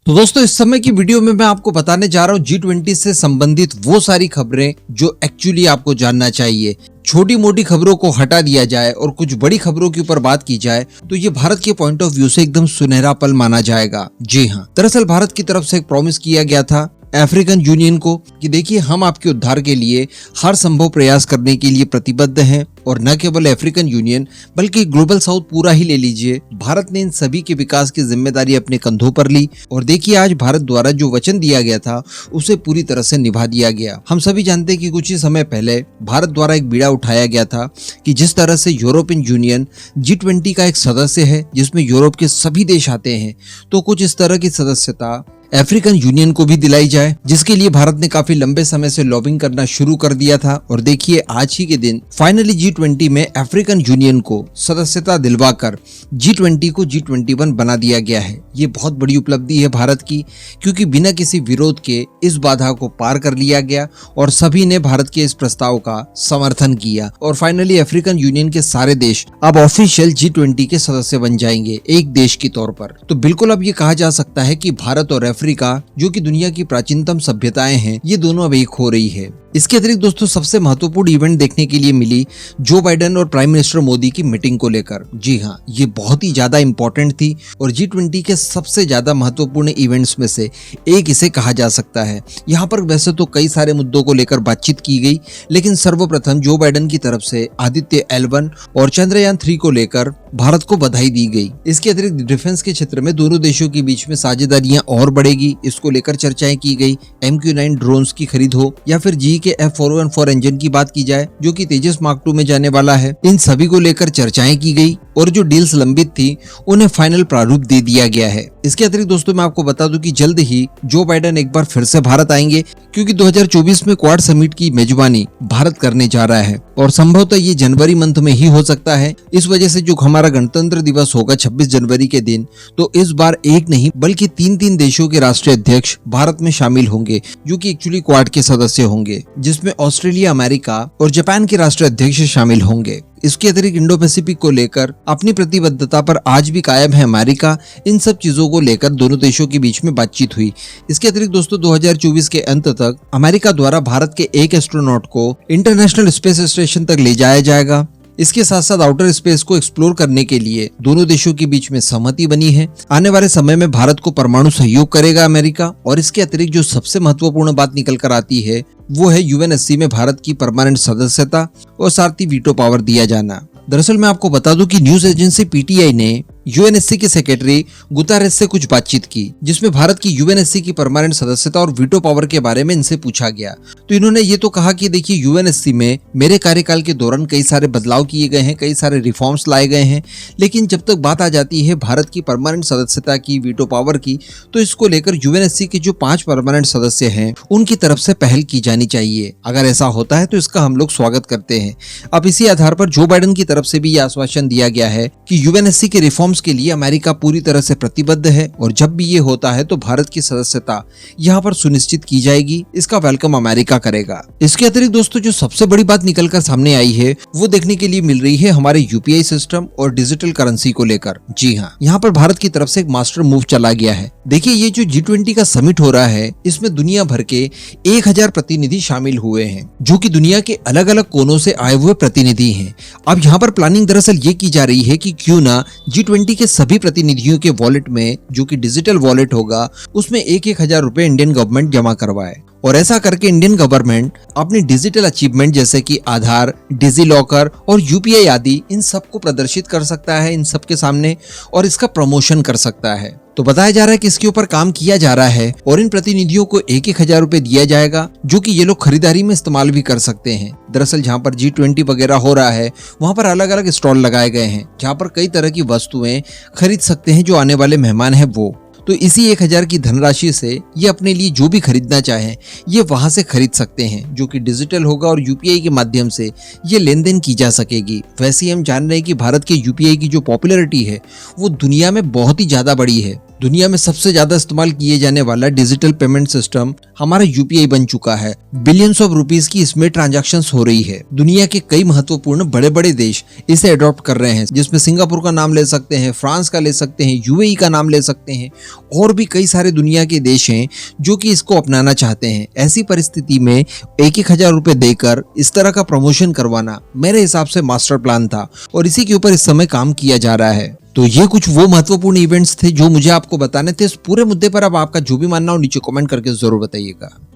तो दोस्तों इस समय की वीडियो में मैं आपको बताने जा रहा हूँ G20 से संबंधित वो सारी खबरें जो एक्चुअली आपको जानना चाहिए। छोटी मोटी खबरों को हटा दिया जाए और कुछ बड़ी खबरों के ऊपर बात की जाए तो ये भारत के पॉइंट ऑफ व्यू से एकदम सुनहरा पल माना जाएगा। जी हाँ, दरअसल भारत की तरफ से एक प्रॉमिस किया गया था अफ्रीकन यूनियन को कि देखिए हम आपके उद्धार के लिए हर संभव प्रयास करने के लिए प्रतिबद्ध हैं। और न केवल अफ्रीकन यूनियन बल्कि ग्लोबल साउथ पूरा ही ले लीजिए, भारत ने इन सभी के विकास की जिम्मेदारी अपने कंधों पर ली। और देखिए आज भारत द्वारा जो वचन दिया गया था उसे पूरी तरह से निभा दिया गया। हम सभी जानते हैं कि कुछ ही समय पहले भारत द्वारा एक बीड़ा उठाया गया था कि जिस तरह से यूरोपियन यूनियन G20 का एक सदस्य है जिसमें यूरोप के सभी देश आते हैं, तो कुछ इस तरह की सदस्यता अफ्रीकन यूनियन को भी दिलाई जाए, जिसके लिए भारत ने काफी लंबे समय से लॉबिंग करना शुरू कर दिया था। और देखिए आज ही के दिन फाइनली G20 में अफ्रीकन यूनियन को सदस्यता दिलवाकर G20 को G21 बना दिया गया है। ये बहुत बड़ी उपलब्धि है भारत की, क्योंकि बिना किसी विरोध के इस बाधा को पार कर लिया गया और सभी ने भारत के इस प्रस्ताव का समर्थन किया। और फाइनली अफ्रीकन यूनियन के सारे देश अब ऑफिशियल G20 के सदस्य बन जाएंगे एक देश के तौर पर। तो बिल्कुल अब ये कहा जा सकता है कि भारत और अफ्रीका, जो कि दुनिया की प्राचीनतम सभ्यताएं हैं, ये दोनों अब एक हो रही है। इसके अतिरिक्त दोस्तों सबसे महत्वपूर्ण इवेंट देखने के लिए मिली जो बाइडेन और प्राइम मिनिस्टर मोदी की मीटिंग को लेकर। जी हाँ, ये बहुत ही ज्यादा इंपॉर्टेंट थी और G20 के सबसे ज्यादा महत्वपूर्ण इवेंट्स में से एक इसे कहा जा सकता है। यहाँ पर वैसे तो कई सारे मुद्दों को लेकर बातचीत की गई, लेकिन सर्वप्रथम जो बाइडेन की तरफ से आदित्य L1 और चंद्रयान 3 को लेकर भारत को बधाई दी गई। इसके अतिरिक्त डिफेंस के क्षेत्र में दोनों देशों के बीच में साझेदारियां और बढ़ेगी, इसको लेकर चर्चाएं की गई। MQ-9 ड्रोन्स की खरीद हो या फिर GE के F414 इंजन की बात की जाए जो कि तेजस मार्क 2 में जाने वाला है, इन सभी को लेकर चर्चाएं की गई और जो डील्स लंबित थी उन्हें फाइनल प्रारूप दे दिया गया है। इसके अतिरिक्त दोस्तों मैं आपको बता दूं कि जल्द ही जो बाइडेन एक बार फिर से भारत आएंगे, क्योंकि 2024 में क्वाड समिट की मेजबानी भारत करने जा रहा है और संभवतः ये जनवरी मंथ में ही हो सकता है। इस वजह से जो हमारा गणतंत्र दिवस होगा 26 जनवरी के दिन, तो इस बार एक नहीं बल्कि 3 देशों के राष्ट्रीय अध्यक्ष भारत में शामिल होंगे, जो कि एक्चुअली क्वाड के सदस्य होंगे, जिसमें ऑस्ट्रेलिया, अमेरिका और जापान के राष्ट्रीय अध्यक्ष शामिल होंगे। इसके अतिरिक्त इंडो पैसिफिक को लेकर अपनी प्रतिबद्धता पर आज भी कायम है अमेरिका। इन सब चीजों को लेकर दोनों देशों के बीच में बातचीत हुई। इसके अतिरिक्त दोस्तों 2024 के अंत तक अमेरिका द्वारा भारत के एक एस्ट्रोनॉट को इंटरनेशनल स्पेस स्टेशन तक ले जाया जाएगा। इसके साथ साथ आउटर स्पेस को एक्सप्लोर करने के लिए दोनों देशों के बीच में सहमति बनी है। आने वाले समय में भारत को परमाणु सहयोग करेगा अमेरिका। और इसके अतिरिक्त जो सबसे महत्वपूर्ण बात निकल कर आती है वो है UNSC में भारत की परमानेंट सदस्यता और साथ ही वीटो पावर दिया जाना। दरअसल मैं आपको बता दूं कि न्यूज एजेंसी PTI ने UNSC के सेक्रेटरी गुतारेस से कुछ बातचीत की, जिसमें भारत की UNSC की परमानेंट सदस्यता और वीटो पावर के बारे में इनसे पूछा गया। तो इन्होंने ये तो कहा कि देखिए UNSC में मेरे कार्यकाल के दौरान कई सारे बदलाव किए गए हैं, कई सारे रिफॉर्म्स लाए गए हैं, लेकिन जब तक बात आ जाती है भारत की परमानेंट सदस्यता की, वीटो पावर की, तो इसको लेकर UNSC के जो 5 परमानेंट सदस्य हैं उनकी तरफ से पहल की जानी चाहिए। अगर ऐसा होता है तो इसका हम लोग स्वागत करते हैं। अब इसी आधार पर जो बाइडेन की तरफ से भी यह आश्वासन दिया गया है कि UNSC के रिफॉर्म्स के लिए अमेरिका पूरी तरह से प्रतिबद्ध है और जब भी ये होता है तो भारत की सदस्यता यहाँ पर सुनिश्चित की जाएगी। इसका वेलकम अमेरिका करेगा। इसके अतिरिक्त दोस्तों जो सबसे बड़ी बात निकलकर सामने आई है वो देखने के लिए मिल रही है हमारे UPI सिस्टम और डिजिटल करेंसी को लेकर। जी हाँ, यहाँ पर भारत की तरफ से एक मास्टर मूव चला गया है। देखिए ये जो G20 का समिट हो रहा है, इसमें दुनिया भर के 1000 प्रतिनिधि शामिल हुए हैं, जो कि दुनिया के अलग अलग कोनों से आए हुए प्रतिनिधि हैं। अब यहाँ पर प्लानिंग दरअसल ये की जा रही है कि क्यों ना G20 के सभी प्रतिनिधियों के वॉलेट में, जो कि डिजिटल वॉलेट होगा, उसमें 1,000 रुपए इंडियन गवर्नमेंट जमा करवाए। और ऐसा करके इंडियन गवर्नमेंट अपनी डिजिटल अचीवमेंट जैसे कि आधार, डिजी लॉकर और UPI आदि इन सबको प्रदर्शित कर सकता है इन सबके सामने और इसका प्रमोशन कर सकता है। तो बताया जा रहा है कि इसके ऊपर काम किया जा रहा है और इन प्रतिनिधियों को 1,000 रुपए दिया जाएगा, जो कि ये लोग खरीदारी में इस्तेमाल भी कर सकते हैं। दरअसल जहाँ पर G20 वगैरह हो रहा है वहाँ पर अलग अलग स्टॉल लगाए गए हैं, जहाँ पर कई तरह की वस्तुएं खरीद सकते हैं जो आने वाले मेहमान हैं वो। तो इसी 1,000 की धनराशि से ये अपने लिए जो भी खरीदना चाहें ये वहां से खरीद सकते हैं, जो कि डिजिटल होगा और UPI के माध्यम से ये लेन देन की जा सकेगी। वैसे ही हम जान रहे हैं कि भारत के UPI की जो पॉपुलैरिटी है वो दुनिया में बहुत ही ज्यादा बड़ी है। दुनिया में सबसे ज्यादा इस्तेमाल किए जाने वाला डिजिटल पेमेंट सिस्टम हमारा यूपीआई बन चुका है। बिलियंस ऑफ रुपीस की इसमें ट्रांजैक्शंस हो रही है। दुनिया के कई महत्वपूर्ण बड़े बड़े देश इसे अडॉप्ट कर रहे हैं, जिसमें सिंगापुर का नाम ले सकते हैं, फ्रांस का ले सकते हैं, यूएई का नाम ले सकते हैं, और भी कई सारे दुनिया के देश हैं जो कि इसको अपनाना चाहते हैं। ऐसी परिस्थिति में 1,000 रुपए देकर इस तरह का प्रमोशन करवाना मेरे हिसाब से मास्टर प्लान था, और इसी के ऊपर इस समय काम किया जा रहा है। तो ये कुछ वो महत्वपूर्ण इवेंट्स थे जो मुझे आपको बताने थे। इस पूरे मुद्दे पर अब आपका जो भी मानना हो नीचे कमेंट करके जरूर बताइएगा।